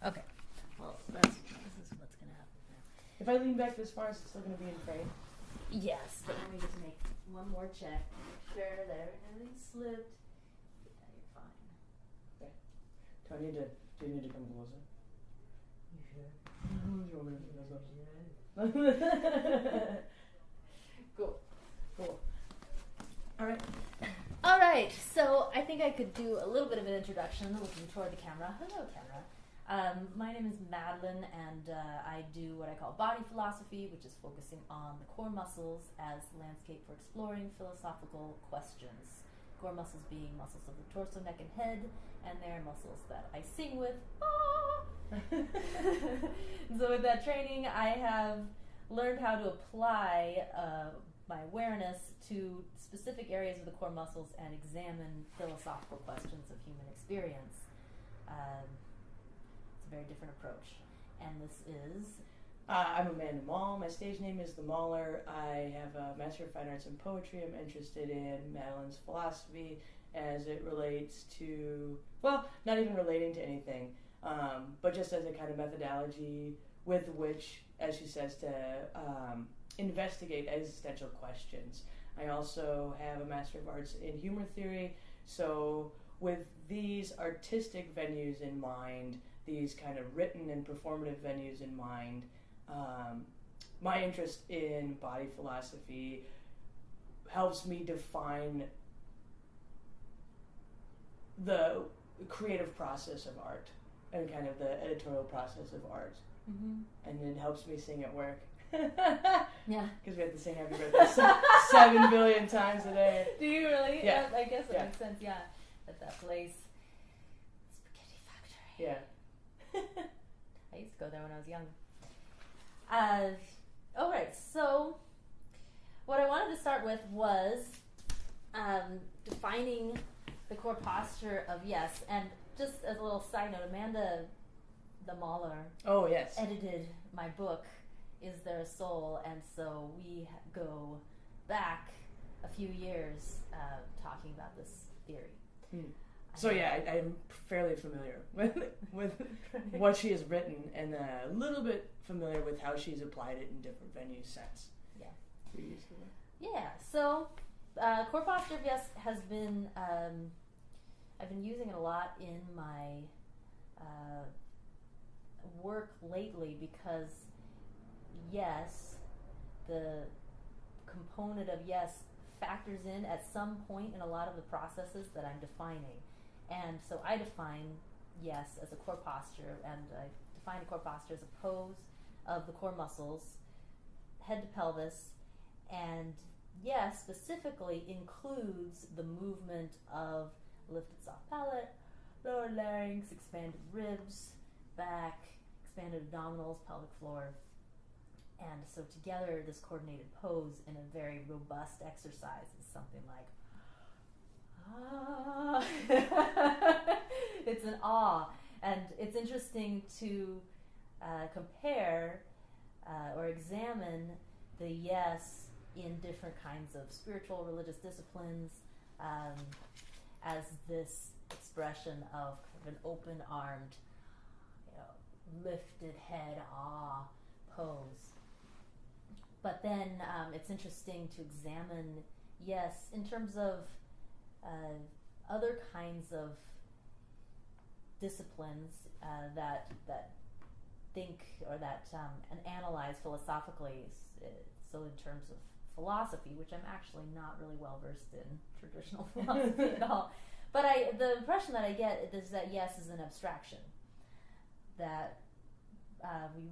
Okay. Well, this is what's going to happen now. If I lean back this far, is it still going to be in frame? Yes, but let me just make one more check. Make sure that everything slipped. Yeah, you're fine. Okay. Do I need to come closer? You sure? You want me to do this? Cool. All right, so I think I could do a little bit of an introduction, looking toward the camera. Hello, camera. My name is Madeline, and I do what I call body philosophy, which is focusing on the core muscles as landscape for exploring philosophical questions. Core muscles being muscles of the torso, neck, and head, and they're muscles that I sing with. So with that training, I have learned how to apply my awareness to specific areas of the core muscles and examine philosophical questions of human experience. It's a very different approach. And this is... I'm Amanda Maule. My stage name is the Mauler. I have a Master of Fine Arts in Poetry. I'm interested in Madeline's philosophy as it relates to, well, not even relating to anything, but just as a kind of methodology with which, as she says, to investigate existential questions. I also have a Master of Arts in Humor Theory, so with these artistic venues in mind, these kind of written and performative venues in mind, my interest in body philosophy helps me define the creative process of art and kind of the editorial process of art. Mm-hmm. And it helps me sing at work. Yeah. Because we have to sing Happy Birthday 7 billion times a day. Do you really? Yeah. I guess that makes sense, yeah. At that place. Spaghetti Factory. Yeah. I used to go there when I was young. Alright, so what I wanted to start with was defining the core posture of yes. And just as a little side note, Amanda the Mauler edited my book, Is There a Soul? And so we go back a few years talking about this theory. So yeah, I'm fairly familiar with what she has written and a little bit familiar with how she's applied it in different venues since. Yeah. Previously. Yeah, so core posture of yes has been, I've been using it a lot in my work lately because yes, the component of yes factors in at some point in a lot of the processes that I'm defining. And so I define yes as a core posture, and I define a core posture as a pose of the core muscles, head to pelvis, and yes specifically includes the movement of lifted soft palate, lower larynx, expanded ribs, back, expanded abdominals, pelvic floor. And so together this coordinated pose in a very robust exercise is something like it's an awe. And it's interesting to compare or examine the yes in different kinds of spiritual religious disciplines as this expression of kind of an open-armed, lifted head pose. But then it's interesting to examine yes in terms of other kinds of disciplines that think or that and analyze philosophically. So in terms of philosophy, which I'm actually not really well versed in traditional philosophy at all, but the impression that I get is that yes is an abstraction. That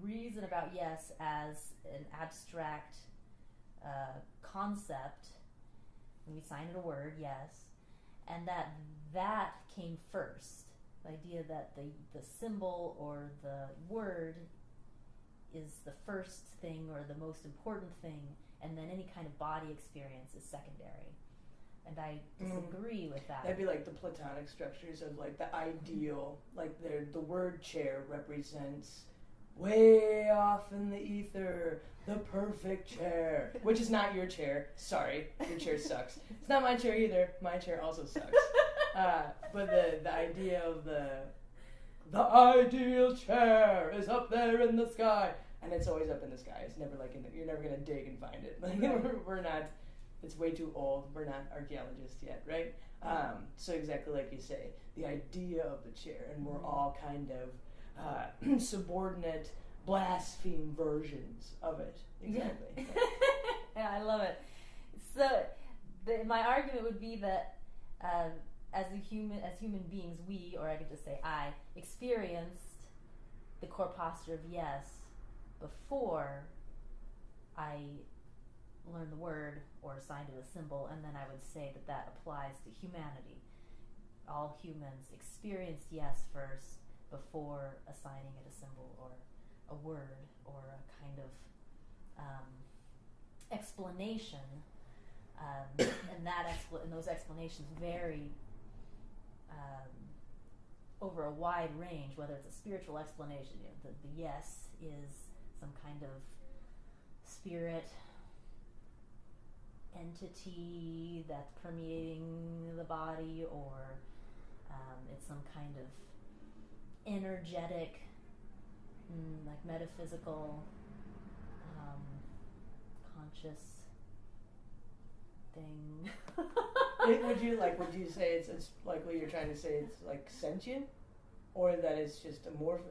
we reason about yes as an abstract concept, and we assign it a word, yes, and that came first. The idea that the symbol or the word is the first thing or the most important thing, and then any kind of body experience is secondary. And I disagree with that. That'd be like the Platonic structures of like the ideal, like the word chair represents way off in the ether, the perfect chair, which is not your chair. Sorry, your chair sucks. It's not my chair either. My chair also sucks. But the idea of the the ideal chair is up there in the sky. And it's always up in the sky. It's never like you're never going to dig and find it. Like, we're not, it's way too old. We're not archaeologists yet, right? So exactly like you say, the idea of the chair, and we're all kind of subordinate, blaspheme versions of it. Exactly. Yeah, I love it. So my argument would be that as human beings, we, or I could just say I, experienced the core posture of yes before I learned the word or assigned it a symbol, and then I would say that applies to humanity. All humans experienced yes first before assigning it a symbol or a word or a kind of explanation, and those explanations vary over a wide range. Whether it's a spiritual explanation, the yes is some kind of spirit entity that's permeating the body, or it's some kind of energetic, like metaphysical, conscious thing. Would you say it's like what you're trying to say? It's like sentient, or that it's just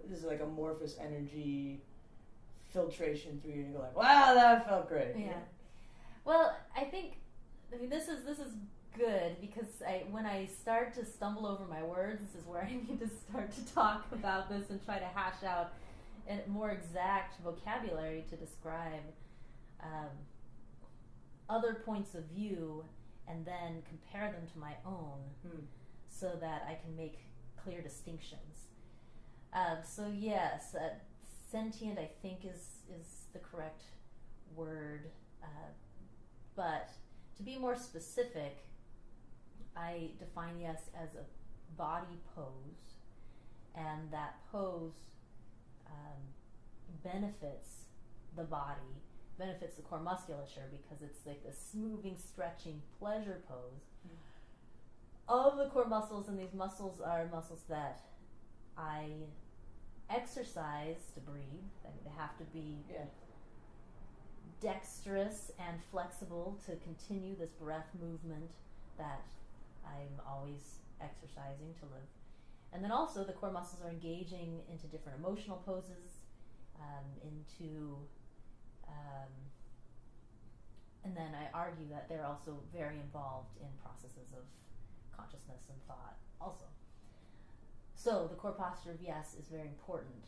this is like amorphous energy filtration through you, and you go like, wow, that felt great. Yeah. Well, I mean, this is good, because when I start to stumble over my words, this is where I need to start to talk about this and try to hash out a more exact vocabulary to describe other points of view, and then compare them to my own, so that I can make clear distinctions. So yes, sentient, I think, is the correct word, but to be more specific, I define yes as a body pose, and that pose benefits the body, benefits the core musculature, because it's like this moving, stretching pleasure pose of the core muscles, and these muscles are muscles that I exercise to breathe. They have to be dexterous and flexible to continue this breath movement that I'm always exercising to live. And then also the core muscles are engaging into different emotional poses, and then I argue that they're also very involved in processes of consciousness and thought also. So the core posture of yes is very important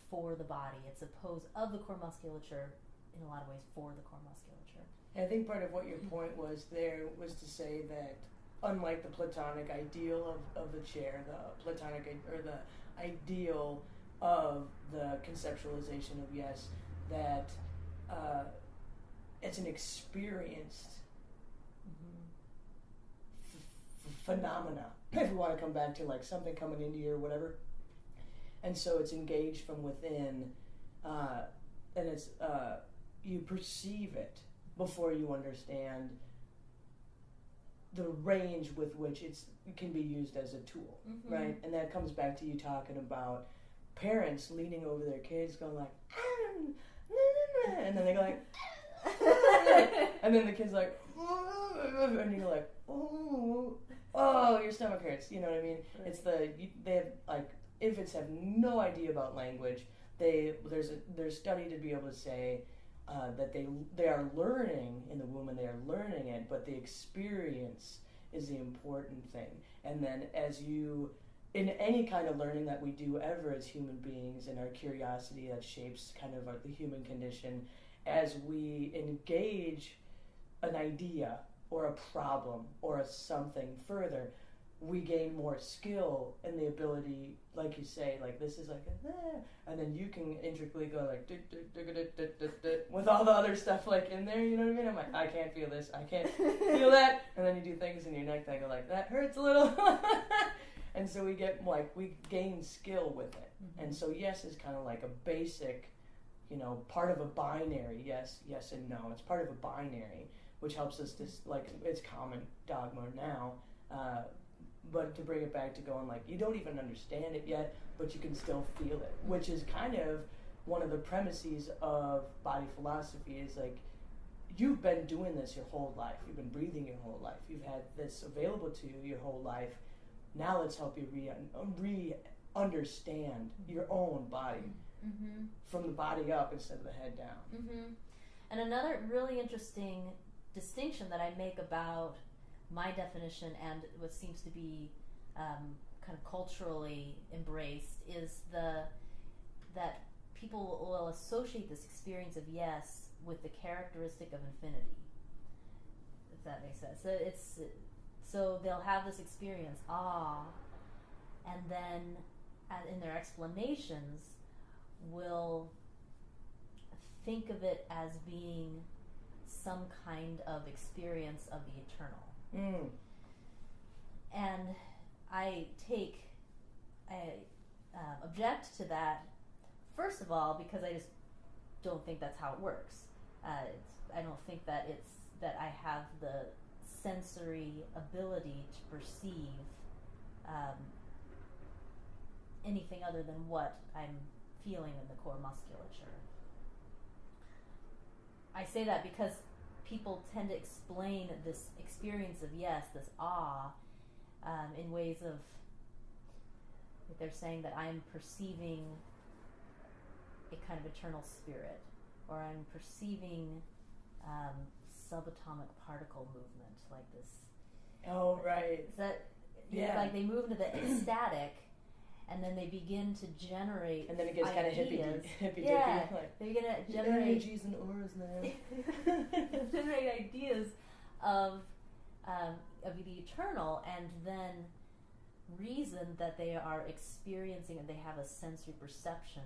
for the body. It's a pose of the core musculature in a lot of ways for the core musculature. I think part of what your point was there was to say that unlike the Platonic ideal of the chair, the Platonic or the ideal of the conceptualization of yes, that it's an experienced phenomena, if you want to come back to like something coming into you or whatever, and so it's engaged from within, and it's you perceive it before you understand the range with which it can be used as a tool, right? And that comes back to you talking about parents leaning over their kids going like, and then they go like, and then the kid's like, and you're like, oh, your stomach hurts. You know what I mean? Right. It's they have like infants have no idea about language. There's study to be able to say that they are learning in the womb, and they are learning it, but the experience is the important thing. And then as you, in any kind of learning that we do ever as human beings, and our curiosity that shapes kind of the human condition, as we engage an idea or a problem or a something further, we gain more skill in the ability, like you say, like this is like and then you can intricately go like with all the other stuff like in there, you know what I mean? I'm like, I can't feel this, I can't feel that, and then you do things in your neck that go like, that hurts a little. And so we gain skill with it. And so yes is kind of like a basic, part of a binary, yes and no. It's part of a binary, which helps us to, like, it's common dogma now, but to bring it back to going like, you don't even understand it yet, but you can still feel it, which is kind of one of the premises of body philosophy is like, you've been doing this your whole life. You've been breathing your whole life. You've had this available to you your whole life. Now let's help you understand your own body from the body up instead of the head down. And another really interesting distinction that I make about my definition and what seems to be kind of culturally embraced is that people will associate this experience of yes with the characteristic of infinity, if that makes sense. So they'll have this experience, and then in their explanations will think of it as being some kind of experience of the eternal. And I object to that, first of all, because I just don't think that's how it works. I don't think that I have the sensory ability to perceive anything other than what I'm feeling in the core musculature. I say that because people tend to explain this experience of yes, this awe, in ways of, they're saying that I'm perceiving a kind of eternal spirit, or I'm perceiving subatomic particle movement, like this. Oh, right. Is that, like they move into the ecstatic, and then they begin to generate and then it gets kind of hippy yeah, like, they begin to generate energies and auras now. generate ideas of the eternal, and then reason that they are experiencing and they have a sensory perception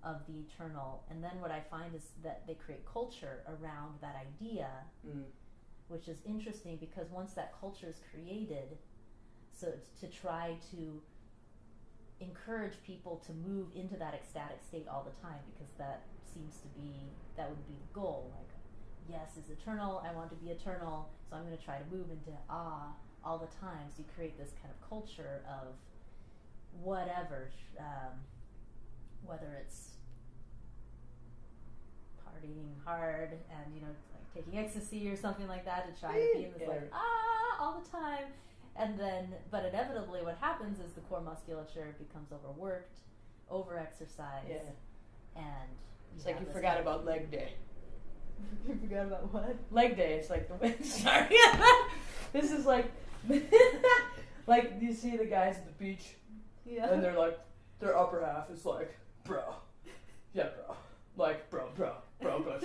of the eternal. And then what I find is that they create culture around that idea, which is interesting because once that culture is created, so to try to encourage people to move into that ecstatic state all the time, because that would be the goal. Like, yes is eternal, I want to be eternal, so I'm going to try to move into awe all the time. So you create this kind of culture of whatever, whether it's partying hard and like taking ecstasy or something like that, to try to be in this like all the time. And then, but inevitably what happens is the core musculature becomes overworked, overexercised, and it's like you forgot about leg day. You forgot about what? Leg day. It's like sorry. This is like like you see the guys at the beach, and they're like their upper half is like bro, like bro,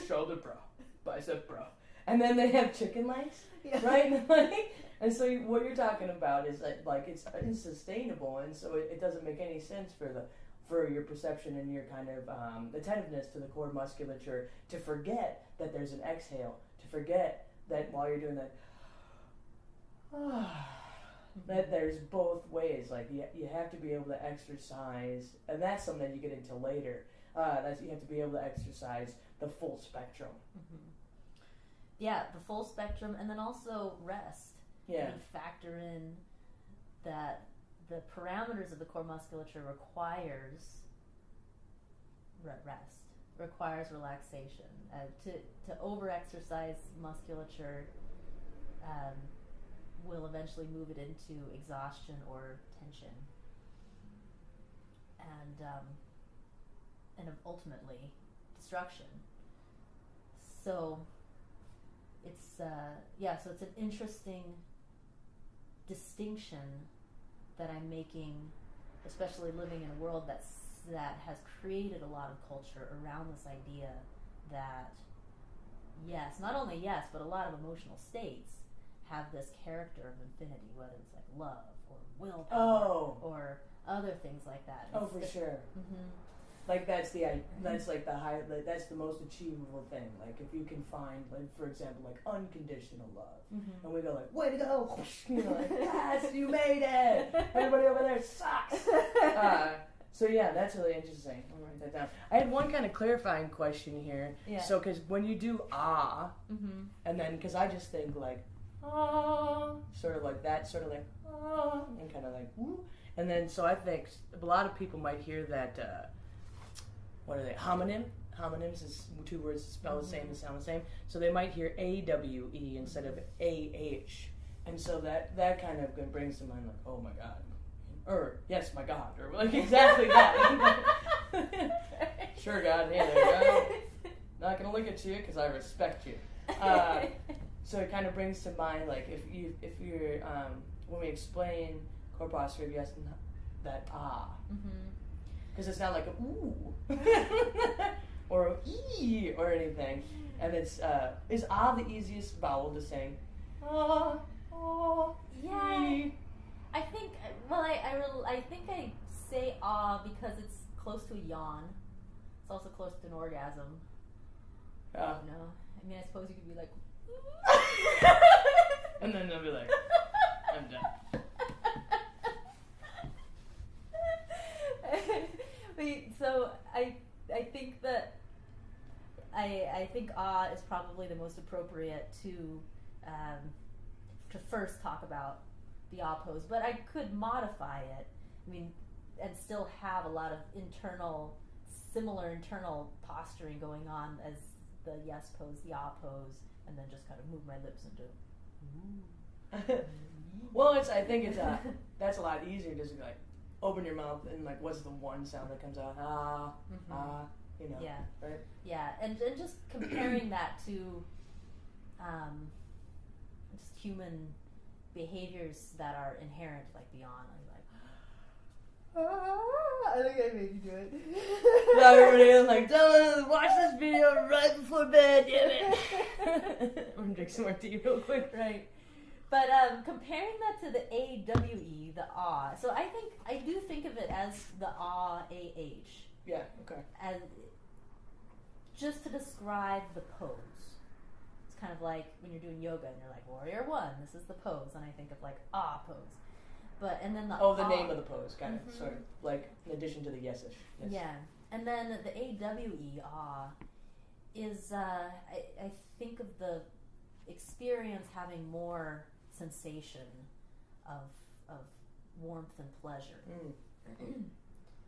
shoulder bro, bicep bro, and then they have chicken legs, right? And so what you're talking about is that, like, it's unsustainable, and so it doesn't make any sense for your perception and your kind of attentiveness to the core musculature to forget that there's an exhale, to forget that while you're doing that, that there's both ways. Like you have to be able to exercise, and that's something that you get into later. You have to be able to exercise the full spectrum. Yeah, the full spectrum, and then also rest. Yeah. And factor in that the parameters of the core musculature requires rest, requires relaxation. To over-exercise musculature will eventually move it into exhaustion or tension, and ultimately destruction. So it's so it's an interesting distinction that I'm making, especially living in a world that has created a lot of culture around this idea that yes, not only yes, but a lot of emotional states have this character of infinity, whether it's like love or willpower or other things like that. For sure. Like that's the most achievable thing. Like if you can find, like for example, like unconditional love, and we go like, way to go, like yes, you made it. Everybody over there sucks. So yeah, that's really interesting. I'll write that down. I had one kind of clarifying question here. Yeah. So because when you do and then because I just think like ah, sort of like that, sort of like ah, and kind of like woo. And then, so I think a lot of people might hear that, what are they, homonym? Homonyms is two words that spell the same and sound the same. So they might hear AWE instead of AH. And so that kind of brings to mind like, oh my God. Or, yes, my God. Or like exactly that. Sure, God, hey there, God. Not going to look at you because I respect you. So it kind of brings to mind like if you're, when we explain corpuscular, you ask that ah. Because it's not like a ooh. Or a ee or anything. And it's, is ah the easiest vowel to sing? Ah, ah, Yeah. ee. I think, well, I think I say ah because it's close to a yawn. It's also close to an orgasm. Yeah. You know? I mean, I suppose you could be like... And then they'll be like, I'm done. So I think that I think ah is probably the most appropriate to first talk about the ah pose, but I could modify it. I mean, and still have a lot of similar internal posturing going on as the yes pose, the ah pose, and then just kind of move my lips into. Well, I think it's that's a lot easier just to be like open your mouth and like what's the one sound that comes out? Ah, ah, you know. Yeah. Right? Yeah, and just comparing that to just human behaviors that are inherent, like beyond, I think I made you do it. Now everybody is like, don't watch this video right before bed, damn it. I'm gonna drink some more tea real quick. Right. But comparing that to the AWE, the ah, so I do think of it as the ah, AH. Yeah, okay. As just to describe the pose. It's kind of like when you're doing yoga and you're like, Warrior One, this is the pose, and I think of like ah pose. But, and then the the ah, name of the pose, kind of, sort of, like, in addition to the yes-ish. Yes. Yeah. And then the AWE, ah, is, I think of the experience having more sensation of warmth and pleasure.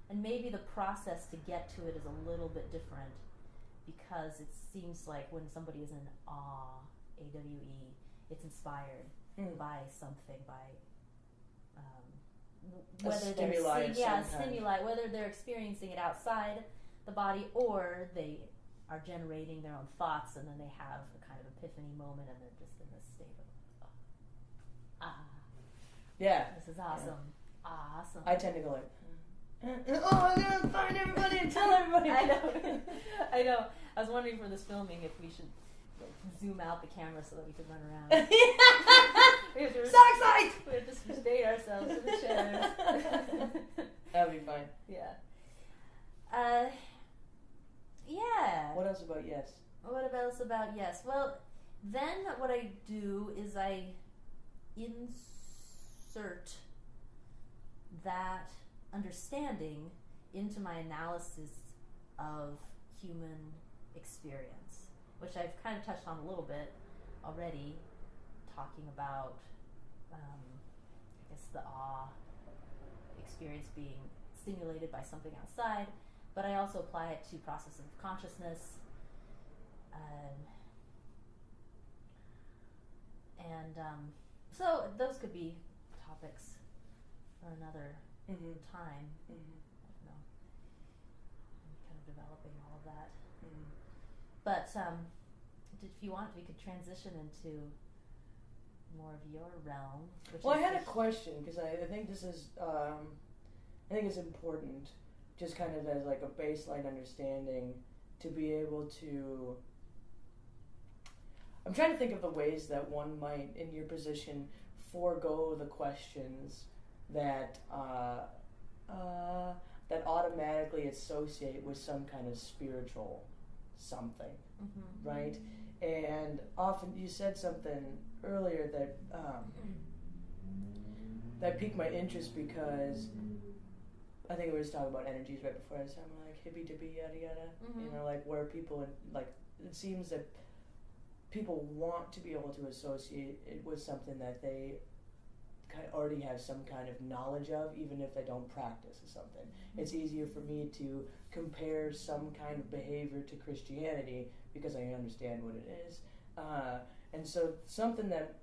And maybe the process to get to it is a little bit different because it seems like when somebody is in awe, AWE, it's inspired by something, by whether they're stimuli, whether they're experiencing it outside the body or they are generating their own thoughts and then they have a kind of epiphany moment and they're just in this state of yeah, this is awesome, awesome. I tend to go like, oh, I'm gonna find everybody and tell everybody. I know. I was wondering for this filming if we should zoom out the camera so that we could run around. We have to we have to state ourselves in the shadows. That'll be fine. Yeah. Yeah. What else about yes? What else about yes? Well, then what I do is I insert that understanding into my analysis of human experience, which I've kind of touched on a little bit already, talking about, I guess, the awe experience being stimulated by something outside, but I also apply it to process of consciousness, and so those could be topics for another time. I don't know. I'm kind of developing all of that. But if you want, we could transition into more of your realm. Well, I had a question because I think this is, I think it's important, just kind of as like a baseline understanding to be able to. I'm trying to think of the ways that one might, in your position, forego the questions that that automatically associate with some kind of spiritual something, right? And often you said something earlier that that piqued my interest because I think we were just talking about energies right before I was talking like hippy dippy yada yada, you know, like where people like it seems that people want to be able to associate it with something that they already have some kind of knowledge of, even if they don't practice something. It's easier for me to compare some kind of behavior to Christianity because I understand what it is. And so something that,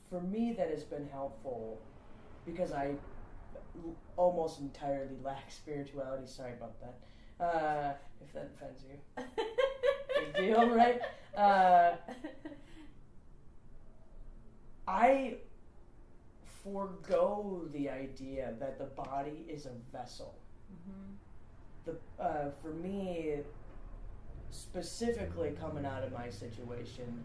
for me, that has been helpful, because I almost entirely lack spirituality, sorry about that, if that offends you. Big deal, right? I forego the idea that the body is a vessel. For me, specifically coming out of my situation,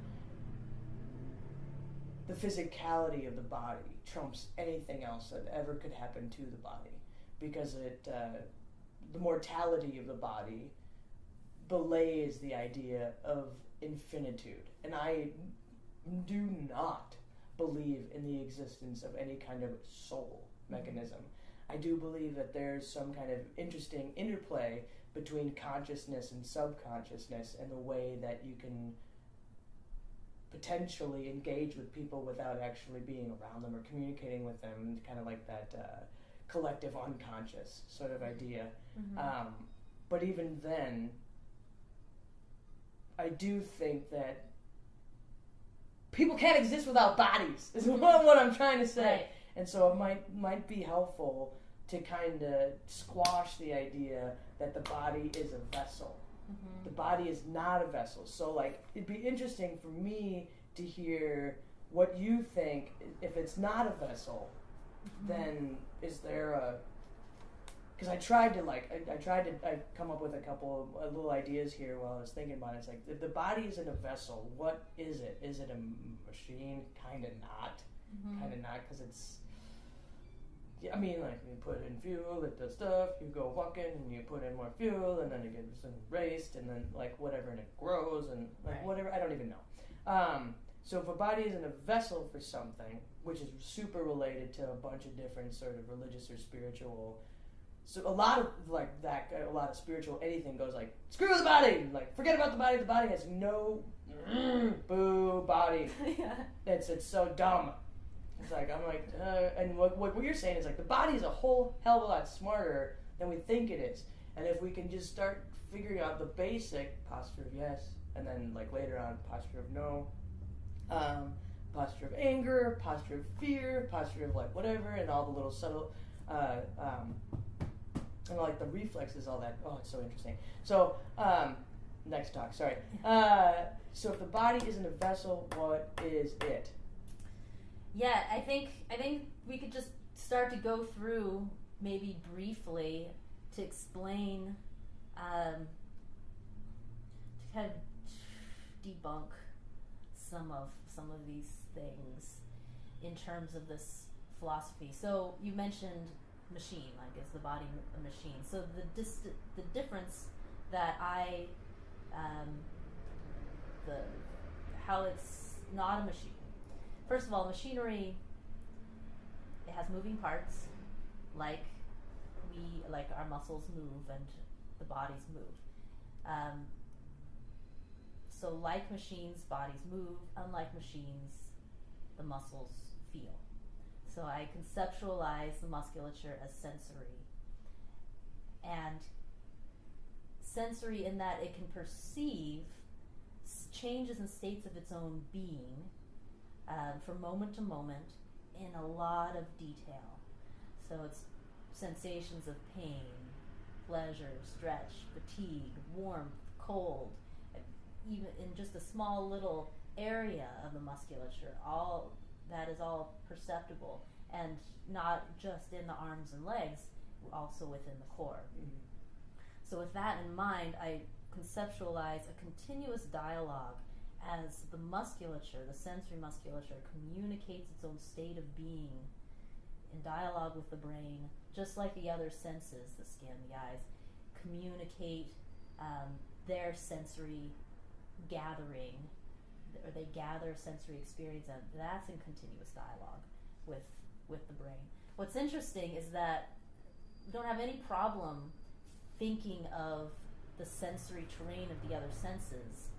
the physicality of the body trumps anything else that ever could happen to the body, because the mortality of the body belays the idea of infinitude, and I do not believe in the existence of any kind of soul mechanism. I do believe that there's some kind of interesting interplay between consciousness and subconsciousness, and the way that you can potentially engage with people without actually being around them or communicating with them, kind of like that collective unconscious sort of idea. But even then, I do think that people can't exist without bodies, is what I'm trying to say. Right. And so it might be helpful to kind of squash the idea that the body is a vessel. The body is not a vessel. So, like, it'd be interesting for me to hear what you think. If it's not a vessel, then is there a... Because I come up with a couple of little ideas here while I was thinking about it. It's like, if the body isn't a vessel, what is it? Is it a machine? Kind of not. Kind of not, because it's... Yeah, I mean, like, you put in fuel, it does stuff, you go walking, and you put in more fuel, and then it gets erased, and then, like, whatever, and it grows, and, like, whatever, I don't even know. So if a body isn't a vessel for something, which is super related to a bunch of different sort of religious or spiritual... So a lot of spiritual anything goes like, screw the body! Like, forget about the body has no... boo, body. Yeah. It's so dumb. It's like, I'm like, and what you're saying is like, the body is a whole hell of a lot smarter than we think it is. And if we can just start figuring out the basic posture of yes, and then like later on, posture of no, posture of anger, posture of fear, posture of like whatever, and all the little subtle, and like the reflexes, all that. Oh, it's so interesting. So, next talk, sorry. So if the body isn't a vessel, what is it? Yeah, I think we could just start to go through, maybe briefly, to explain, to kind of debunk some of these things in terms of this philosophy. So you mentioned machine, like, is the body a machine? So the difference that how it's not a machine. First of all, machinery, it has moving parts, like our muscles move and the bodies move. So like machines, bodies move. Unlike machines, the muscles feel. So I conceptualize the musculature as sensory. And sensory in that it can perceive changes and states of its own being from moment to moment in a lot of detail. So it's sensations of pain, pleasure, stretch, fatigue, warmth, cold, even in just a small little area of the musculature. All that is all perceptible, and not just in the arms and legs, also within the core. So with that in mind, I conceptualize a continuous dialogue as the musculature, the sensory musculature, communicates its own state of being in dialogue with the brain, just like the other senses, the skin, the eyes, communicate their sensory gathering, or they gather sensory experience, and that's in continuous dialogue with the brain. What's interesting is that we don't have any problem thinking of the sensory terrain of the other senses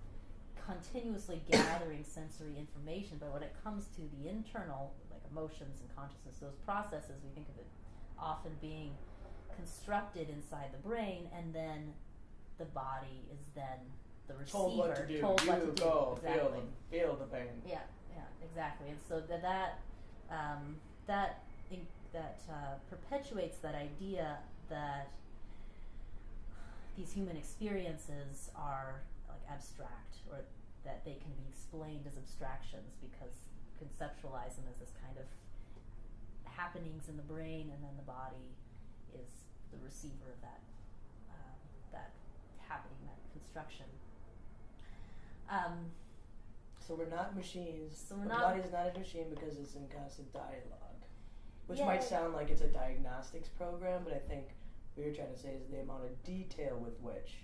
continuously gathering sensory information, but when it comes to the internal, like emotions and consciousness, those processes, we think of it often being constructed inside the brain, and then the body is then the receiver. Told what to do. You go. Exactly. Feel the pain. Yeah, exactly. And so that perpetuates that idea that these human experiences are like abstract, or that they can be explained as abstractions, because you conceptualize them as this kind of happenings in the brain, and then the body is the receiver of that happening, that construction. So we're not machines. So the body is not a machine because it's in constant dialogue, which might sound like it's a diagnostics program, but I think what you're trying to say is the amount of detail with which,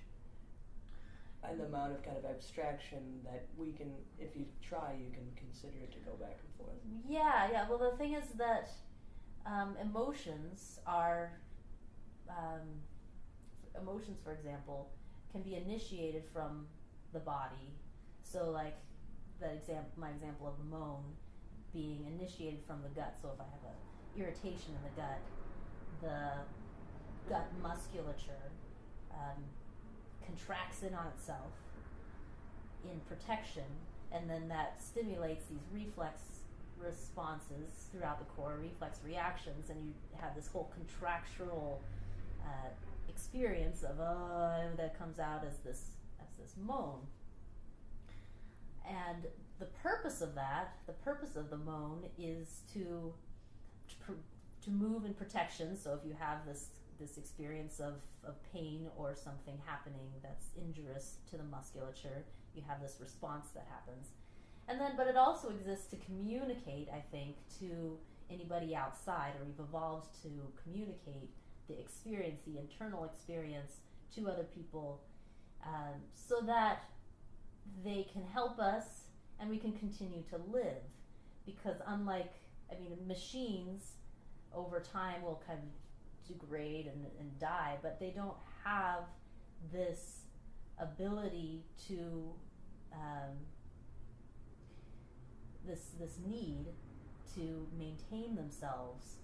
and the amount of kind of abstraction that we can, if you try, you can consider it to go back and forth. Yeah. Well, the thing is that emotions are, for example, can be initiated from the body. So, like my example of the moan being initiated from the gut. So, if I have an irritation in the gut musculature contracts in on itself in protection, and then that stimulates these reflex responses throughout the core, reflex reactions, and you have this whole contractual experience of that comes out as this moan. And the purpose of the moan is to move in protection. So if you have this experience of pain or something happening that's injurious to the musculature, you have this response that happens. And then, but it also exists to communicate, I think, to anybody outside, or we've evolved to communicate the experience, the internal experience, to other people, so that they can help us and we can continue to live. Because machines over time will kind of degrade and die, but they don't have this ability to this need to maintain themselves,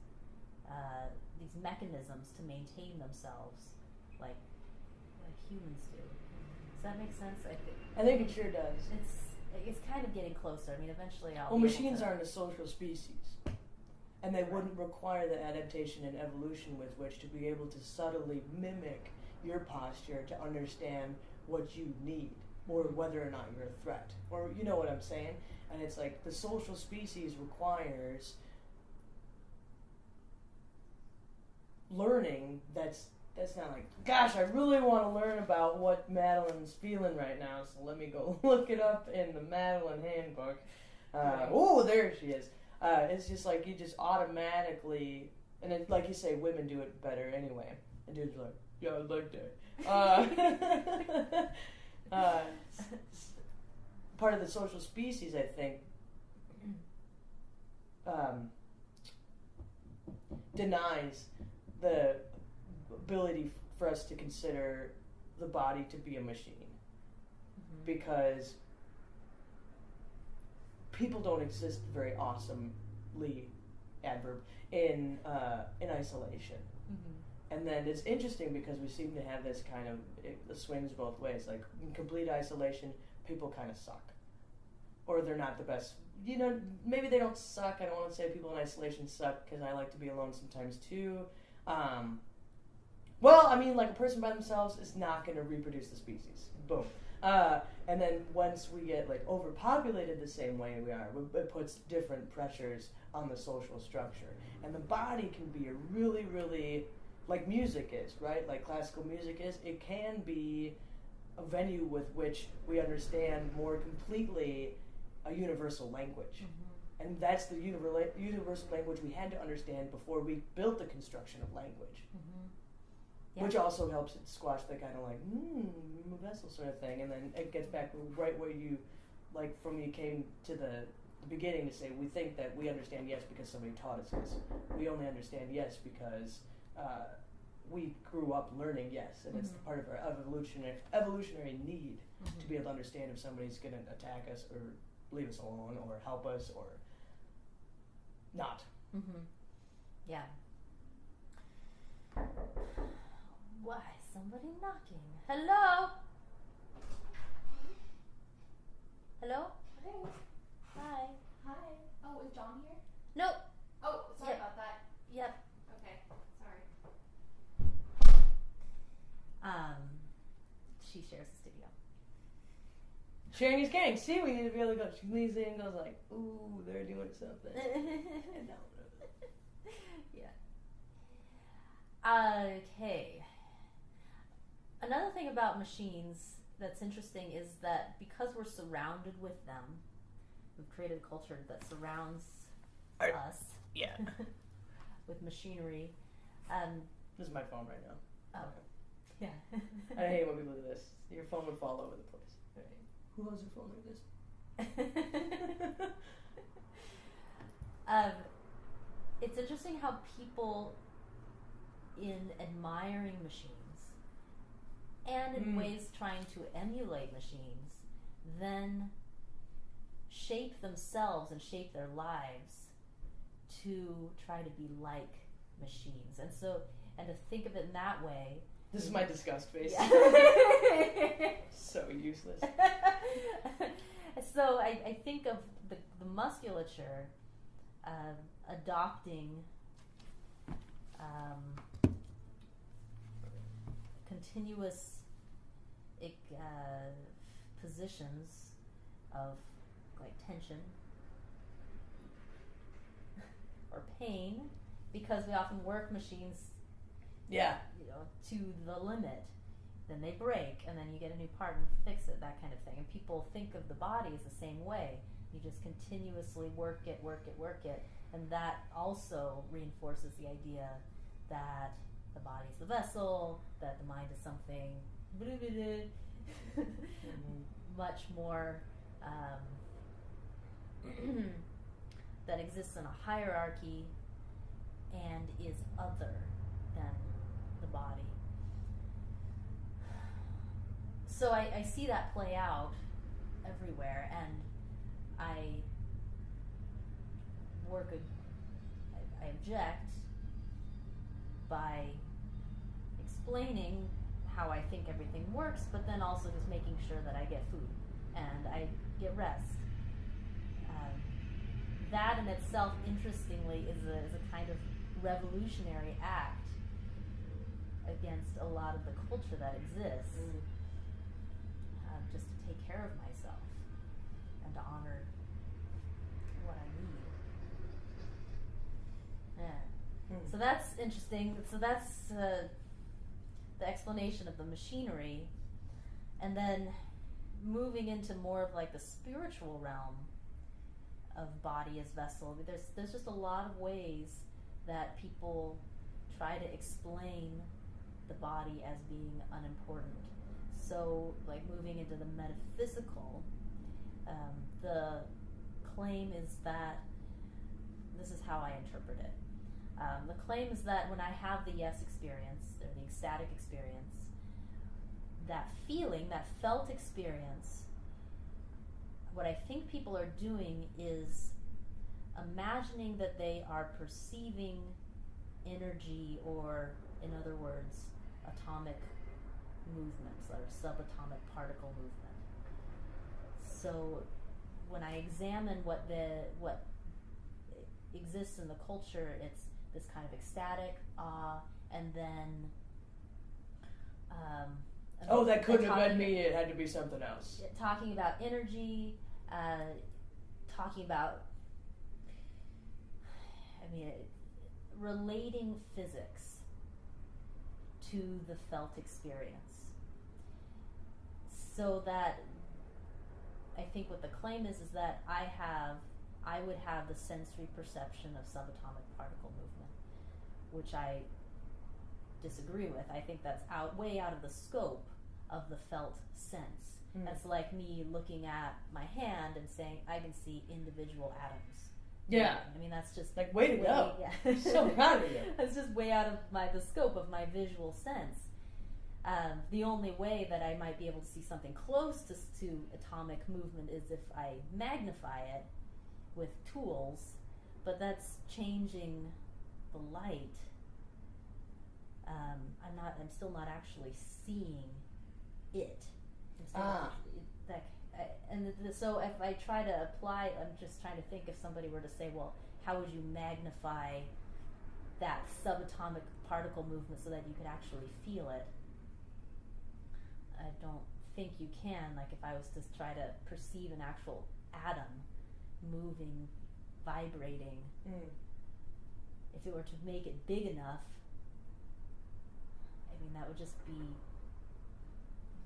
these mechanisms to maintain themselves, like humans do. Does that make sense? I think it sure does. It's kind of getting closer. I mean, eventually I'll. Well, machines aren't a social species, and they wouldn't require the adaptation and evolution with which to be able to subtly mimic your posture to understand what you need, or whether or not you're a threat, or you know what I'm saying. And it's like the social species requires learning that's not like, gosh, I really want to learn about what Madeline's feeling right now, so let me go look it up in the Madeline handbook. Oh, there she is. It's just like you just automatically, and it, like you say, women do it better anyway. And dudes are like, yeah, I'd like that. Part of the social species, I think, denies the ability for us to consider the body to be a machine, because people don't exist very awesomely, adverb, in isolation. And then it's interesting because we seem to have this kind of, it swings both ways. Like in complete isolation, people kind of suck, or they're not the best. You know, maybe they don't suck. I don't want to say people in isolation suck, because I like to be alone sometimes too. Well, I mean, like a person by themselves is not going to reproduce the species. Boom. And then once we get like overpopulated the same way we are, it puts different pressures on the social structure. And the body can be a really, really, like music is, right? Like classical music is. It can be a venue with which we understand more completely a universal language. And that's the universal language we had to understand before we built the construction of language. Yeah. Which also helps it squash the kind of like, vessel sort of thing. And then it gets back right where you, like from you came to the beginning to say, we think that we understand yes because somebody taught us this. We only understand yes because we grew up learning yes, and it's part of our evolutionary need to be able to understand if somebody's going to attack us or leave us alone or help us or not. Yeah. Why? Somebody knocking. Hello? Hello? Hey. Hi. Hi. Oh, is John here? Nope. Oh, sorry about that. Yep. Okay. Sorry. She shares the studio. Sharing is caring. See, we need to be able to go. She leans in and goes like, ooh, they're doing something. And no. Yeah. Okay. Another thing about machines that's interesting is that because we're surrounded with them, we've created a culture that surrounds us. Yeah. With machinery. This is my phone right now. Oh. Yeah. I hate when people do this. Your phone would fall over the place. Right. Who has their phone like this? It's interesting how people, in admiring machines and in ways trying to emulate machines, then shape themselves and shape their lives to try to be like machines. And so, and to think of it in that way. This is my disgust face. Yeah. So useless. So I think of the musculature adopting continuous positions of like tension or pain, because we often work machines, to the limit. Then they break, and then you get a new part and fix it, that kind of thing. And people think of the body as the same way. You just continuously work it, and that also reinforces the idea that the body is the vessel, that the mind is something much more that exists in a hierarchy and is other than the body. So I see that play out everywhere, and I object by explaining how I think everything works, but then also just making sure that I get food and I get rest. That in itself, interestingly, is a kind of revolutionary act against a lot of the culture that exists. Just to take care of myself and to honor what I need. Yeah. So that's interesting. So that's the explanation of the machinery, and then moving into more of like the spiritual realm of body as vessel. There's just a lot of ways that people try to explain the body as being unimportant. So, like moving into the metaphysical, the claim is that, this is how I interpret it, the claim is that when I have the yes experience, or the ecstatic experience, that feeling, that felt experience, what I think people are doing is imagining that they are perceiving energy, or, in other words, atomic movements, or subatomic particle movement. So when I examine what exists in the culture, it's this kind of ecstatic awe, and then that couldn't have been me, it had to be something else. Talking about energy, talking about, relating physics to the felt experience. So that I think what the claim is that I would have the sensory perception of subatomic particle movement, which I disagree with. I think that's way out of the scope of the felt sense. That's like me looking at my hand and saying I can see individual atoms Yeah. I mean, that's just Like, way to go. Yeah. So proud of you. That's just way out of the scope of my visual sense. The only way that I might be able to see something close to atomic movement is if I magnify it with tools, but that's changing the light. I'm still not actually seeing it. So if I try to apply, I'm just trying to think if somebody were to say, well, how would you magnify that subatomic particle movement so that you could actually feel it? I don't think you can. Like if I was to try to perceive an actual atom moving, vibrating, if it were to make it big enough, I mean, that would just be,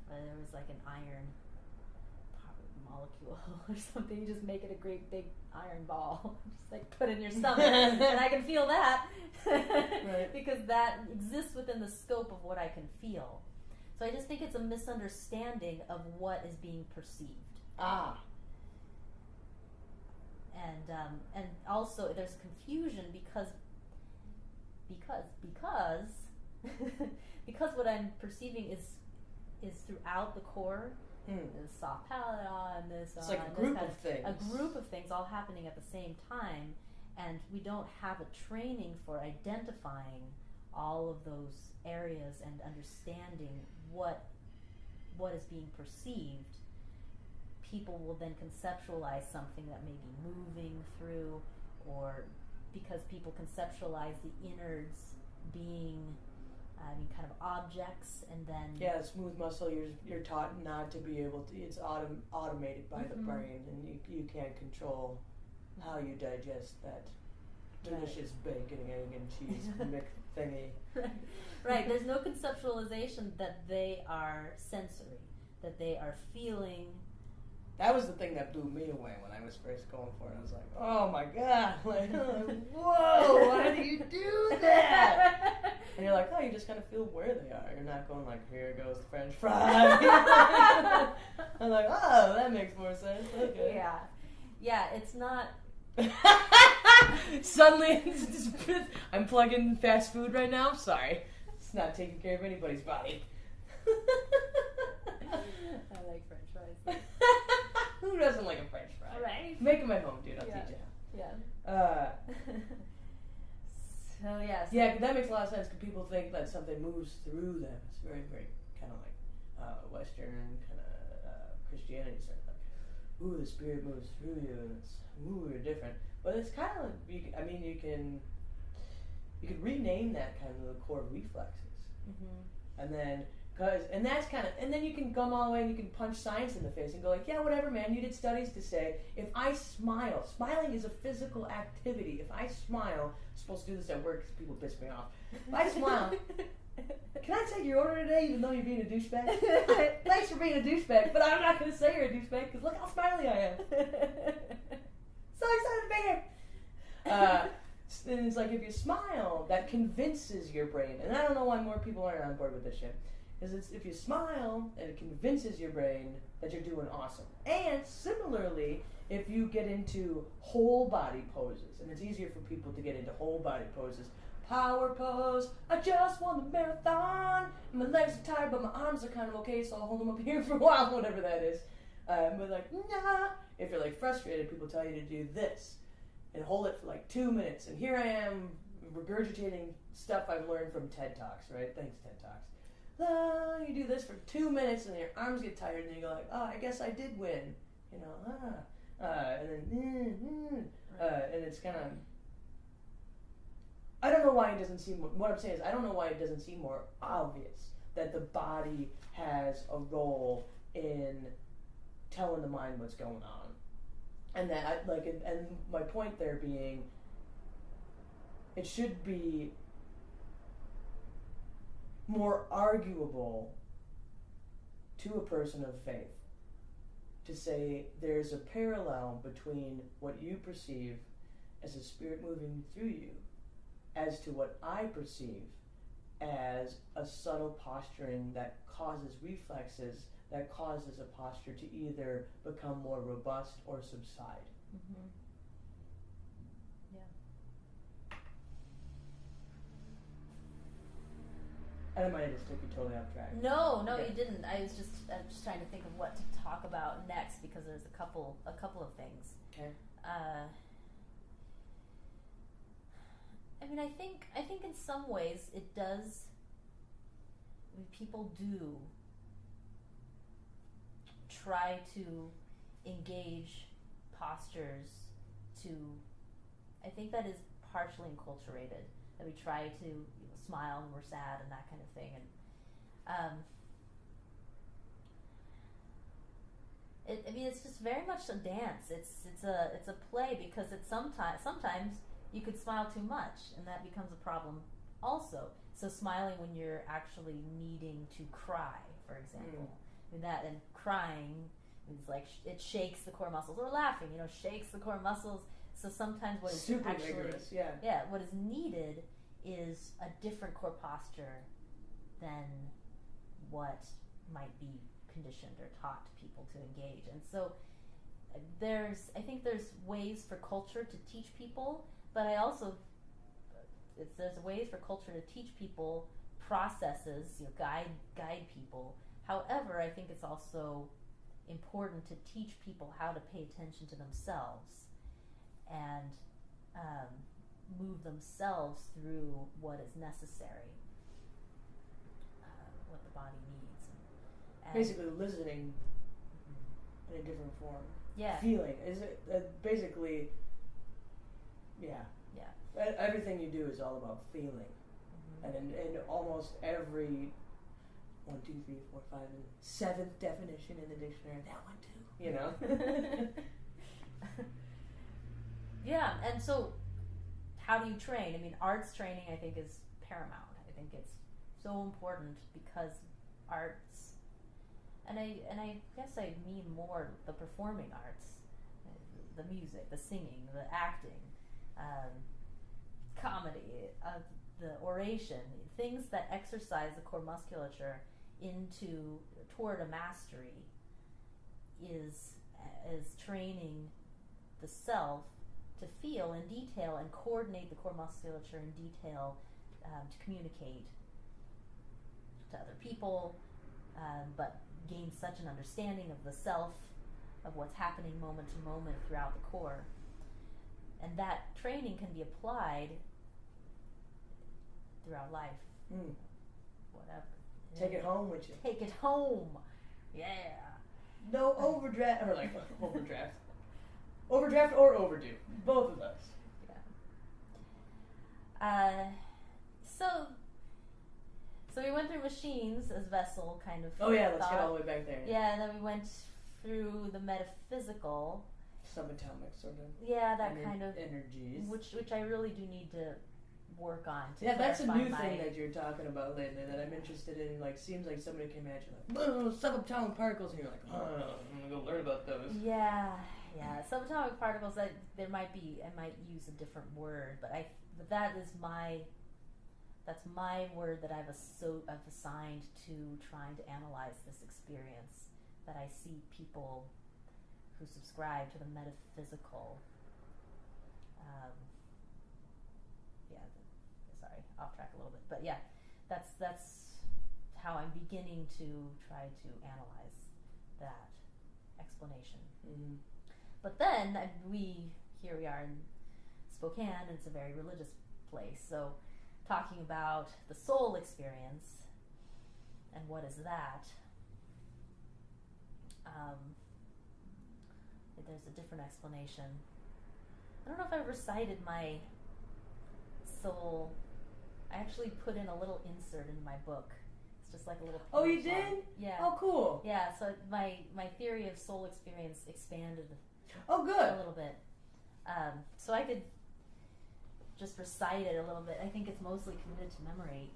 there was like an iron molecule or something, you just make it a great big iron ball, just like put it in your stomach, and I can feel that, right. Because that exists within the scope of what I can feel. So I just think it's a misunderstanding of what is being perceived. And also there's confusion because because what I'm perceiving is throughout the core. The soft palate on this. It's like a group of things. A group of things all happening at the same time, and we don't have a training for identifying all of those areas and understanding what is being perceived. People will then conceptualize something that may be moving through, or because people conceptualize the innards being kind of objects, and then smooth muscle. You're taught not to be able to. It's automated by the brain, and you can't control how you digest that delicious bacon, egg, and cheese mix thingy. Right. There's no conceptualization that they are sensory, that they are feeling. That was the thing that blew me away when I was first going for it. I was like, oh my god, like, whoa, why do you do that? And you're like, oh, you just kind of feel where they are. You're not going like, here goes the French fry. I'm like, oh, that makes more sense. Okay. Yeah, it's not. Suddenly, I'm plugging fast food right now. Sorry, it's not taking care of anybody's body. I like French fries. Who doesn't like a French fry? Right. Make them at home, dude. I'll teach you how. Yeah, that makes a lot of sense because people think that something moves through them. It's very, very kind of like Western kind of Christianity sort of like, ooh, the spirit moves through you, and it's you're different. But it's kind of like you could rename that kind of the core reflexes, and then. And then you can come all the way and you can punch science in the face and go like, yeah, whatever, man, you did studies to say, if I smile, smiling is a physical activity. If I smile, I'm supposed to do this at work because people piss me off. If I smile, can I take your order today even though you're being a douchebag? Thanks for being a douchebag, but I'm not going to say you're a douchebag because look how smiley I am. So excited to be here. And it's like if you smile, that convinces your brain. And I don't know why more people aren't on board with this shit. Because if you smile, it convinces your brain that you're doing awesome. And similarly, if you get into whole body poses, and it's easier for people to get into whole body poses, power pose, I just won the marathon, and my legs are tired, but my arms are kind of okay, so I'll hold them up here for a while, whatever that is. But like, nah. If you're like frustrated, people tell you to do this, and hold it for like 2 minutes. And here I am regurgitating stuff I've learned from TED Talks, right? Thanks, TED Talks. You do this for 2 minutes and your arms get tired and you go like, oh, I guess I did win, you know, and then, and it's kind of, I don't know why it doesn't seem, what I'm saying is I don't know why it doesn't seem more obvious that the body has a role in telling the mind what's going on. And that, and my point there being, it should be more arguable to a person of faith to say there's a parallel between what you perceive as a spirit moving through you as to what I perceive as a subtle posturing that causes reflexes, that causes a posture to either become more robust or subside. And I might have just took you totally off track. No, Okay. you didn't. I'm just trying to think of what to talk about next because there's a couple of things. Okay. I mean, I think in some ways it does. I mean, people do try to engage postures to. I think that is partially enculturated. That we try to smile when we're sad and that kind of thing, and I mean, it's just very much a dance. It's a play because it's sometimes you could smile too much, and that becomes a problem also. So smiling when you're actually needing to cry, for example, and crying is like it shakes the core muscles, or laughing, shakes the core muscles. So sometimes what is super actually vigorous, yeah. what is needed is a different core posture than what might be conditioned or taught people to engage. And so I think there's ways for culture to teach people, but I also there's ways for culture to teach people processes, guide people. However, I think it's also important to teach people how to pay attention to themselves and move themselves through what is necessary, what the body needs. And Basically listening in a different form. Yeah. Feeling. Is it basically, yeah. Yeah. Everything you do is all about feeling. And in almost every 1, 2, 3, 4, 5, and 7th definition in the dictionary, that one too, Yeah, and so how do you train? I mean, arts training I think is paramount. I think it's so important because arts, and I guess I mean more the performing arts, the music, the singing, the acting, comedy, the oration, things that exercise the core musculature toward a mastery is training the self to feel in detail and coordinate the core musculature in detail to communicate to other people, but gain such an understanding of the self, of what's happening moment to moment throughout the core. And that training can be applied throughout life. Whatever. Take it home with you. Take it home. Yeah. No overdraft, or like overdraft. Overdraft or overdue. Both of those. Yeah. So we went through machines as vessel kind of. Oh yeah, let's thought. get all the way back there. Yeah, and then we went through the metaphysical. Subatomic sort of. Yeah, that kind of energies. Which I really do need to work on. Yeah, that's a new thing that you're talking about lately that I'm interested in. Like, seems like somebody came at you like, subatomic particles, and you're like, I'm gonna go learn about those. Yeah. Subatomic particles. I might use a different word, but that's my word that I've assigned to trying to analyze this experience. That I see people who subscribe to the metaphysical. Sorry, off track a little bit, but yeah, that's how I'm beginning to try to analyze that explanation. Mm-hmm. But then here we are in Spokane, and it's a very religious place. So, talking about the soul experience and what is that. There's a different explanation. I don't know if I recited my soul. I actually put in a little insert in my book. It's just like a little. Oh, you song. did? Yeah. Oh, cool. Yeah. So my theory of soul experience expanded. Oh, good. A little bit. So I could just recite it a little bit. I think it's mostly committed to memory.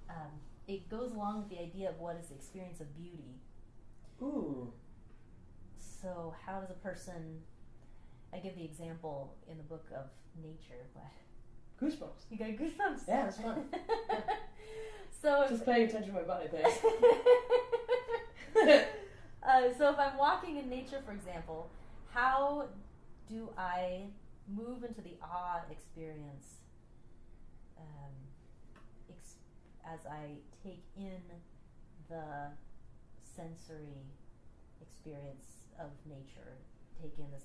It goes along with the idea of what is the experience of beauty. Ooh. So how does a person? I give the example in the book of nature. What? Goosebumps. You got goosebumps? Yeah, it's fun. Yeah. So just paying attention to my body, thanks. So if I'm walking in nature, for example, how do I move into the awe experience? as I take in the sensory experience of nature, take in this,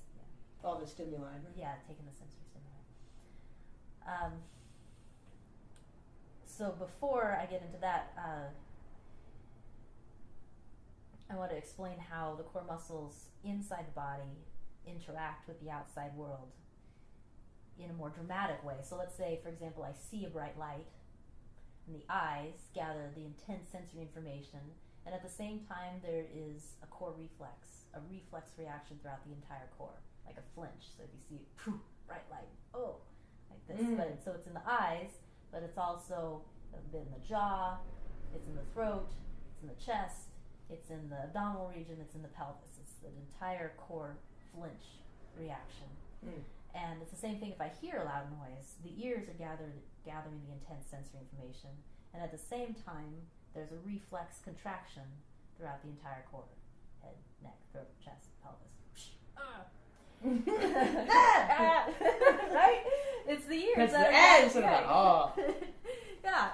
All the stimuli, right? take in the sensory stimuli. So before I get into that, I want to explain how the core muscles inside the body interact with the outside world in a more dramatic way. So let's say, for example, I see a bright light, and the eyes gather the intense sensory information, and at the same time there is a core reflex, a reflex reaction throughout the entire core, like a flinch. So if you see poof, bright light, oh, like this. But so it's in the eyes, but it's also a bit in the jaw, it's in the throat, it's in the chest, it's in the abdominal region, it's in the pelvis. It's the entire core flinch reaction. And it's the same thing if I hear a loud noise. The ears are gathering the intense sensory information, and at the same time, there's a reflex contraction throughout the entire core. Head, neck, throat, chest, pelvis. Right? It's the ears that are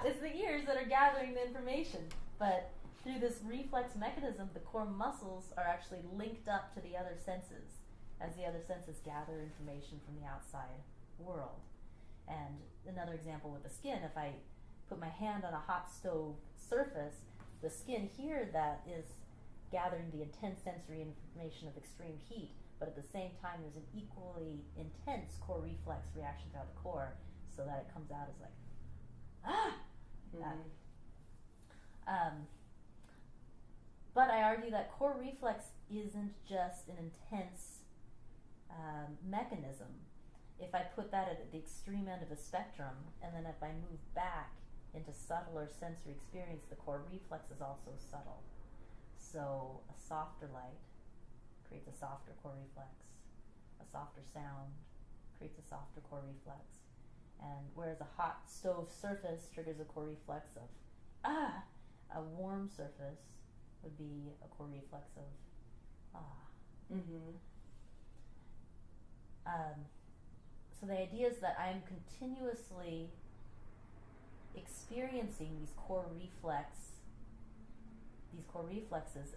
it's the ears that are gathering the information. But through this reflex mechanism, the core muscles are actually linked up to the other senses, as the other senses gather information from the outside world. And another example with the skin, if I put my hand on a hot stove surface, the skin here that is gathering the intense sensory information of extreme heat, but at the same time there's an equally intense core reflex reaction throughout the core, so that it comes out as like, that. But I argue that core reflex isn't just an intense mechanism. If I put that at the extreme end of the spectrum, and then if I move back into subtler sensory experience, the core reflex is also subtle. So a softer light creates a softer core reflex. A softer sound creates a softer core reflex. And whereas a hot stove surface triggers a core reflex of a warm surface would be a core reflex of so the idea is that I'm continuously experiencing these core reflexes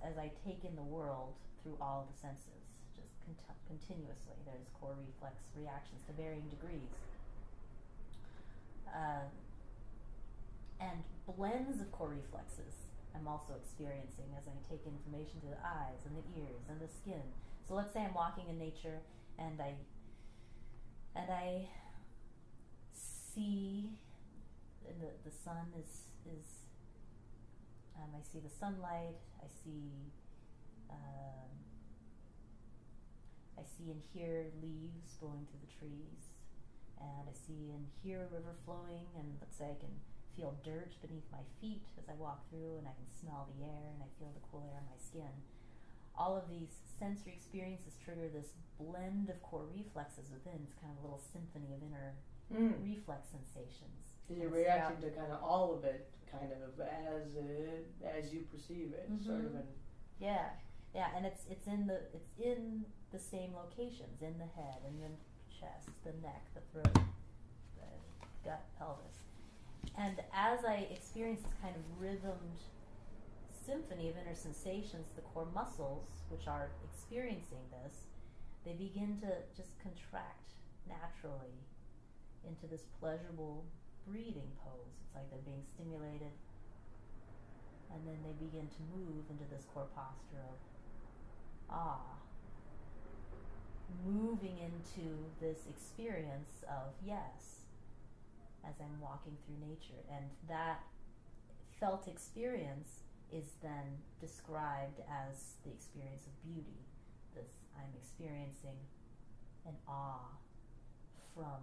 as I take in the world through all of the senses, just continuously. There's core reflex reactions to varying degrees. And blends of core reflexes I'm also experiencing as I take information through the eyes and the ears and the skin. So let's say I'm walking in nature and I see the sun is I see the sunlight, I see and hear leaves blowing through the trees, and I see and hear a river flowing, and let's say I can feel dirt beneath my feet as I walk through, and I can smell the air, and I feel the cool air on my skin. All of these sensory experiences trigger this blend of core reflexes within. It's kind of a little symphony of inner reflex sensations. You're reacting to kind of all of it, kind of as you perceive it, sort of. And it's in the same locations, in the head, in the chest, the neck, the throat, the gut, pelvis. And as I experience this kind of rhythmed symphony of inner sensations, the core muscles, which are experiencing this, they begin to just contract naturally into this pleasurable breathing pose. It's like they're being stimulated, and then they begin to move into this core posture of moving into this experience of yes as I'm walking through nature. And that felt experience is then described as the experience of beauty. I'm experiencing an awe from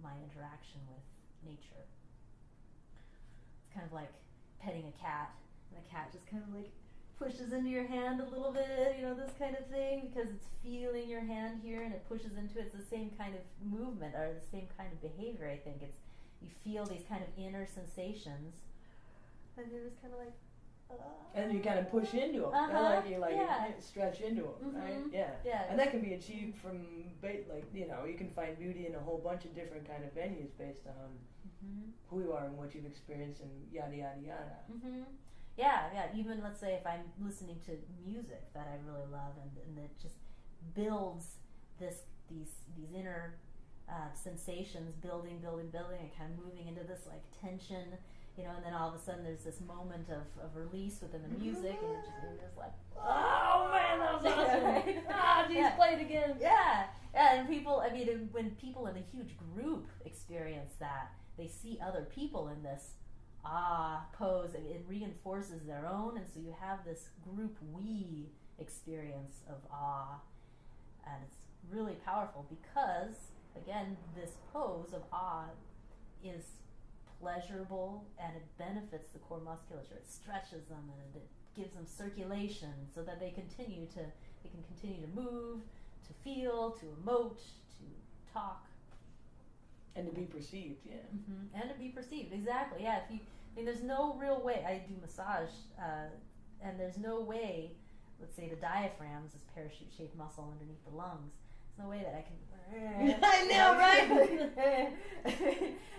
my interaction with nature. It's kind of like petting a cat, and the cat just kind of like pushes into your hand a little bit, this kind of thing, because it's feeling your hand here and it pushes into it. It's the same kind of movement or the same kind of behavior, I think. You feel these kind of inner sensations, and you're just kind of like, And you kind of push into them, you stretch into them, right? Yeah. Yeah. And that can be achieved from, you can find beauty in a whole bunch of different kind of venues based on who you are and what you've experienced and yada, yada, yada. Yeah. Even, let's say, if I'm listening to music that I really love and it just builds these inner sensations, building, and kind of moving into this, like, tension, and then all of a sudden there's this moment of release within the music, and you're just like, oh man, that was awesome! Geez, play it again. Yeah, and people, when people in a huge group experience that, they see other people in this pose, it reinforces their own, and so you have this group we experience of awe, and it's really powerful because, again, this pose of awe is pleasurable and it benefits the core musculature. It stretches them and it gives them circulation so that they can continue to move, to feel, to emote, to talk, and to be perceived. And to be perceived, exactly. Yeah. There's no real way. I do massage, and there's no way. Let's say the diaphragm is this parachute-shaped muscle underneath the lungs. There's no way that I can. I know, right?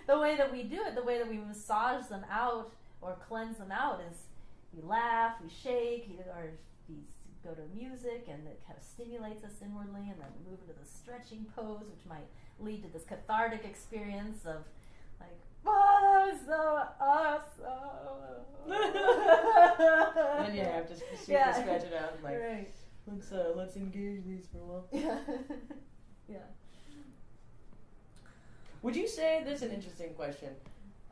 The way that we do it, the way that we massage them out or cleanse them out, is we laugh, we shake, or we go to music, and it kind of stimulates us inwardly, and then we move into the stretching pose, which might lead to this cathartic experience of, like, oh, that was so awesome. And you have to stretch it out and, like, right. Let's engage these for a while. Yeah. Would you say, this is an interesting question,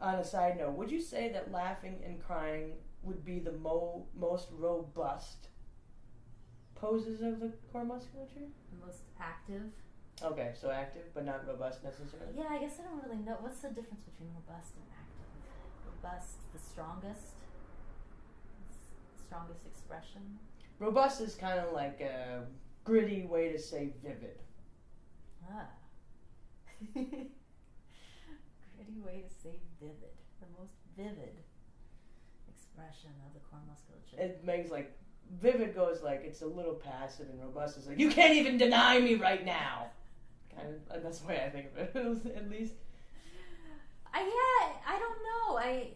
on a side note, would you say that laughing and crying would be the most robust poses of the core musculature? The most active. Okay, so active, but not robust necessarily? Yeah, I guess I don't really know. What's the difference between robust and active? Robust, the strongest expression. Robust is kind of like a gritty way to say vivid. Gritty way to say vivid. The most vivid expression of the core musculature. It makes, like, vivid goes like it's a little passive, and robust is like, you can't even deny me right now. Kind of, that's the way I think of it, at least. I don't know. I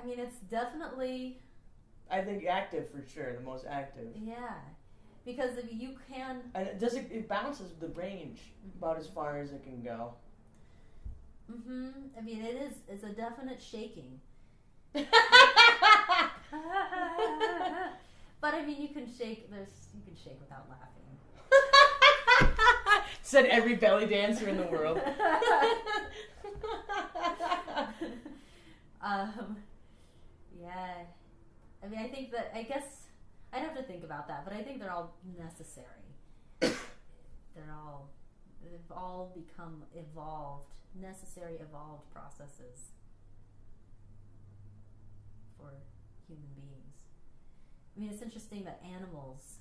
mean, it's definitely. I think active for sure, the most active. Yeah, because if you can. And it bounces the range about as far as it can go. I mean, it's a definite shaking. But I mean, you can shake without laughing. Said every belly dancer in the world. Yeah. I mean, I guess I'd have to think about that, but I think they're all necessary. They've all become necessary evolved processes for human beings. I mean, it's interesting that animals,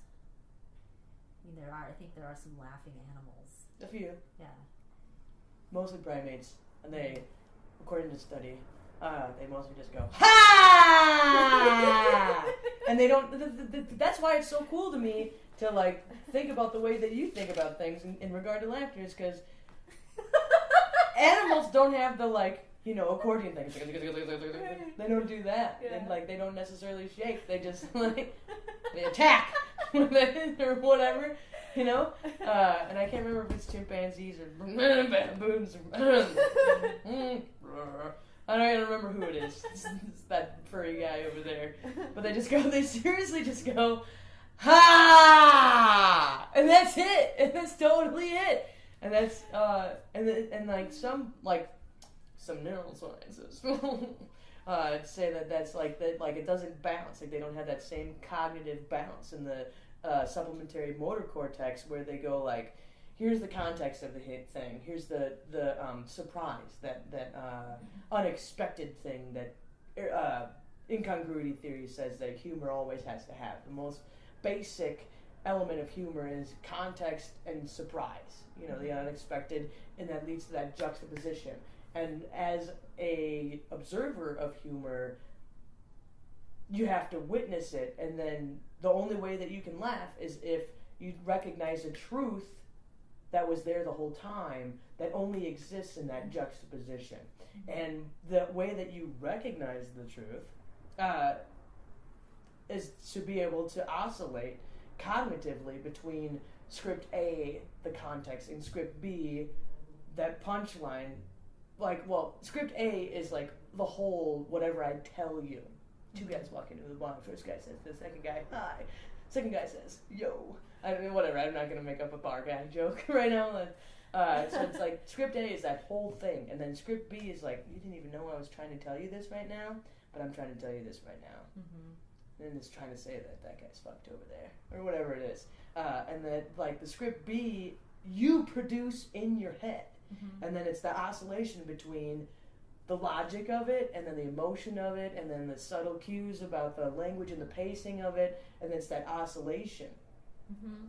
I think there are some laughing animals. A few. Yeah. Mostly primates, and they, according to study, they mostly just go, ha! And they don't, that's why it's so cool to me to, like, think about the way that you think about things in regard to laughter, is because animals don't have the, like, accordion thing. They don't do that. Yeah. And, like, they don't necessarily shake. They just, like, they attack or whatever, And I can't remember if it's chimpanzees or baboons or I don't even remember who it is. It's that furry guy over there. But they seriously just go, ha! And that's it. And that's totally it. And that's, some neural sciences say that's like it doesn't bounce. Like, they don't have that same cognitive bounce in the supplementary motor cortex where they go, like, here's the context of the hit thing. Here's the surprise, that unexpected thing that incongruity theory says that humor always has to have. The most basic element of humor is context and surprise. The unexpected, and that leads to that juxtaposition. And as a observer of humor, you have to witness it, and then the only way that you can laugh is if you recognize a truth that was there the whole time that only exists in that juxtaposition. And the way that you recognize the truth is to be able to oscillate cognitively between script A, the context, and script B, that punchline. Like, well, script A is like the whole whatever I tell you. Two guys walk into the bar. First guy says to the second guy, hi. Second guy says, yo. I mean, whatever. I'm not going to make up a bar guy joke right now. So it's like script A is that whole thing. And then script B is like, you didn't even know I was trying to tell you this right now, but I'm trying to tell you this right now. Mm-hmm. And it's trying to say that guy's fucked over there. Or whatever it is. And that, like, the script B, you produce in your head. Mm-hmm. And then it's the oscillation between the logic of it, and then the emotion of it, and then the subtle cues about the language and the pacing of it, and it's that oscillation,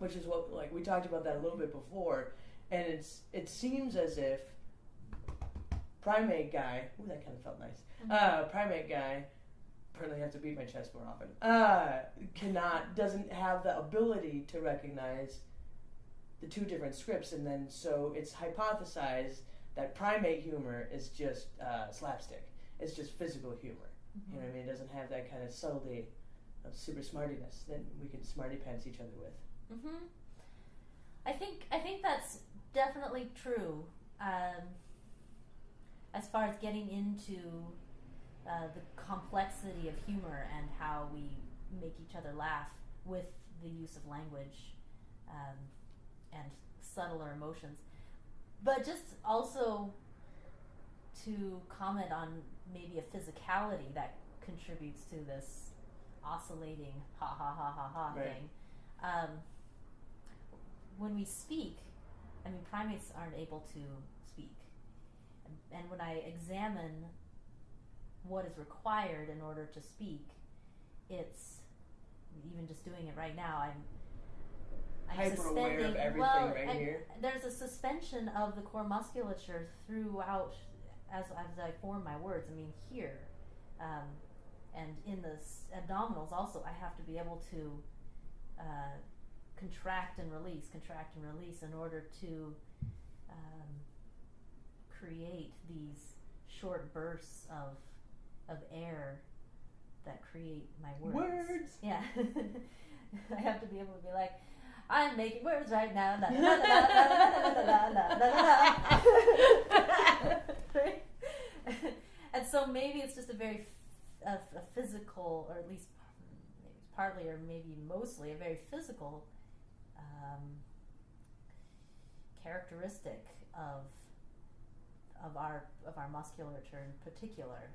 which is what, like, we talked about that a little bit before, and it seems as if Primate Guy, ooh, that kind of felt nice, Primate Guy, apparently I have to beat my chest more often, doesn't have the ability to recognize the two different scripts, and then so it's hypothesized that primate humor is just slapstick. It's just physical humor. You know what I mean? It doesn't have that kind of subtlety of super smartiness that we can smarty pants each other with. I think that's definitely true. As far as getting into the complexity of humor and how we make each other laugh with the use of language and subtler emotions. But just also to comment on maybe a physicality that contributes to this oscillating ha ha ha ha ha thing. When we speak, I mean, primates aren't able to speak. And when I examine what is required in order to speak, it's, even just doing it right now, I'm hyper aware of everything here. There's a suspension of the core musculature throughout as I form my words. I mean, here, and in the abdominals also, I have to be able to contract and release in order to create these short bursts of air that create my words. Yeah. I have to be able to be like, I'm making words right now. La, la, la, la, la, la, la, la. And so maybe it's just a very a physical, or at least maybe partly, or maybe mostly, a very physical characteristic of our musculature in particular,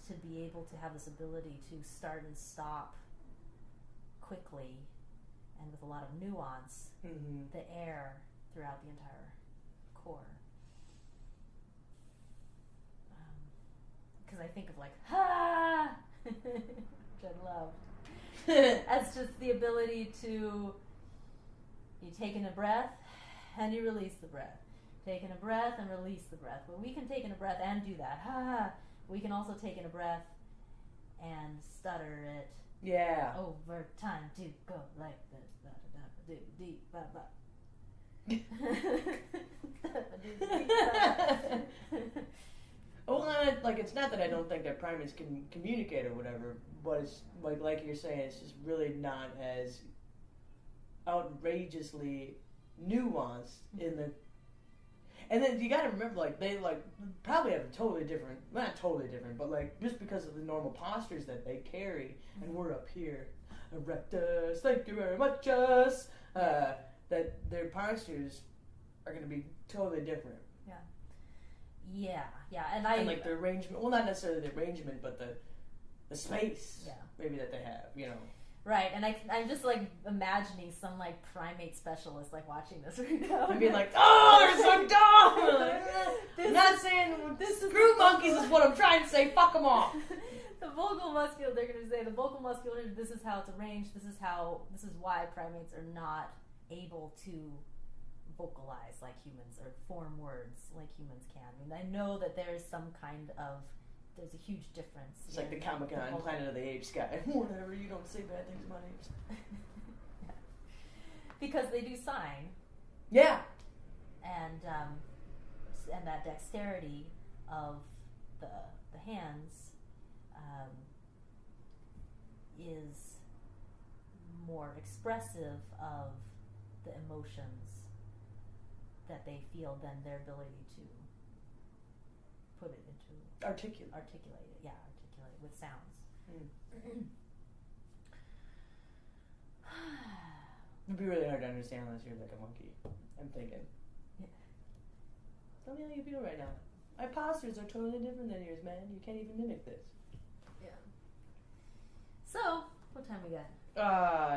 to be able to have this ability to start and stop quickly and with a lot of nuance, the air throughout the entire core. Because I think of like, ha! Which I love. As just the ability to, you take in a breath and you release the breath. Take in a breath and release the breath. But we can take in a breath and do that. Ha! We can also take in a breath and stutter it. Yeah. Over time to go like this. Do deep ba ba. Well, like, it's not that I don't think that primates can communicate or whatever, but it's like you're saying, it's just really not as outrageously nuanced in the. And then you got to remember, like, they probably have a totally different, not totally different, but like just because of the normal postures that they carry, and we're up here, erectus, thank you very much, us. That their postures are going to be totally different. Yeah, and like the arrangement, well, not necessarily the arrangement, but the space, maybe that they have, you know. Right, and I'm just like imagining some like primate specialist like watching this right now. And being like, oh, they're so dumb! Like, I'm not saying screw monkeys is what I'm trying to say, fuck them all. The vocal musculature, they're going to say the vocal musculature, this is how it's arranged, this is why primates are not able to vocalize like humans or form words like humans can. I mean, I know that there is some kind of there's a huge difference. It's like the Comic-Con Planet of the Apes guy. Whatever, you don't say bad things about apes. Because they do sign. Yeah. And that dexterity of the hands is more expressive of the emotions that they feel than their ability to put it into Articulate. articulate it with sounds. It'd be really hard to understand unless you're like a monkey. I'm thinking. Yeah. Tell me how you feel right now. My postures are totally different than yours, man. You can't even mimic this. Yeah. So, what time we got?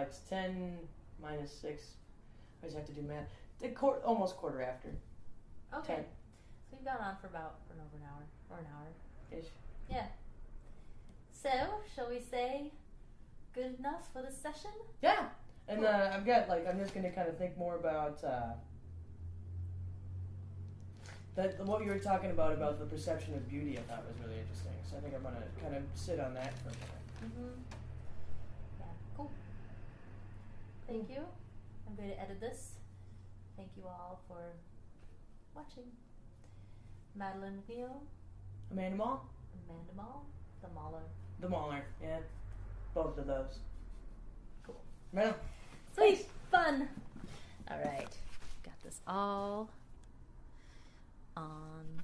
It's 10 minus 6. I just have to do math. Almost quarter after. Okay. 10. So we've gone on for over an hour. Or an hour. Ish. Yeah. So, shall we say good enough for this session? Yeah. And I've got, I'm just going to kind of think more about what you were talking about the perception of beauty. I thought was really interesting. So I think I'm going to kind of sit on that for a minute. Mm-hmm. Yeah, cool. Thank you. I'm going to edit this. Thank you all for watching. Madeline McNeill, Amanda Maule? Amanda Maule, the Mauler. The Mauler, yeah. Both of those. Cool. Right on. Sweet. Fun. All right. Got this all on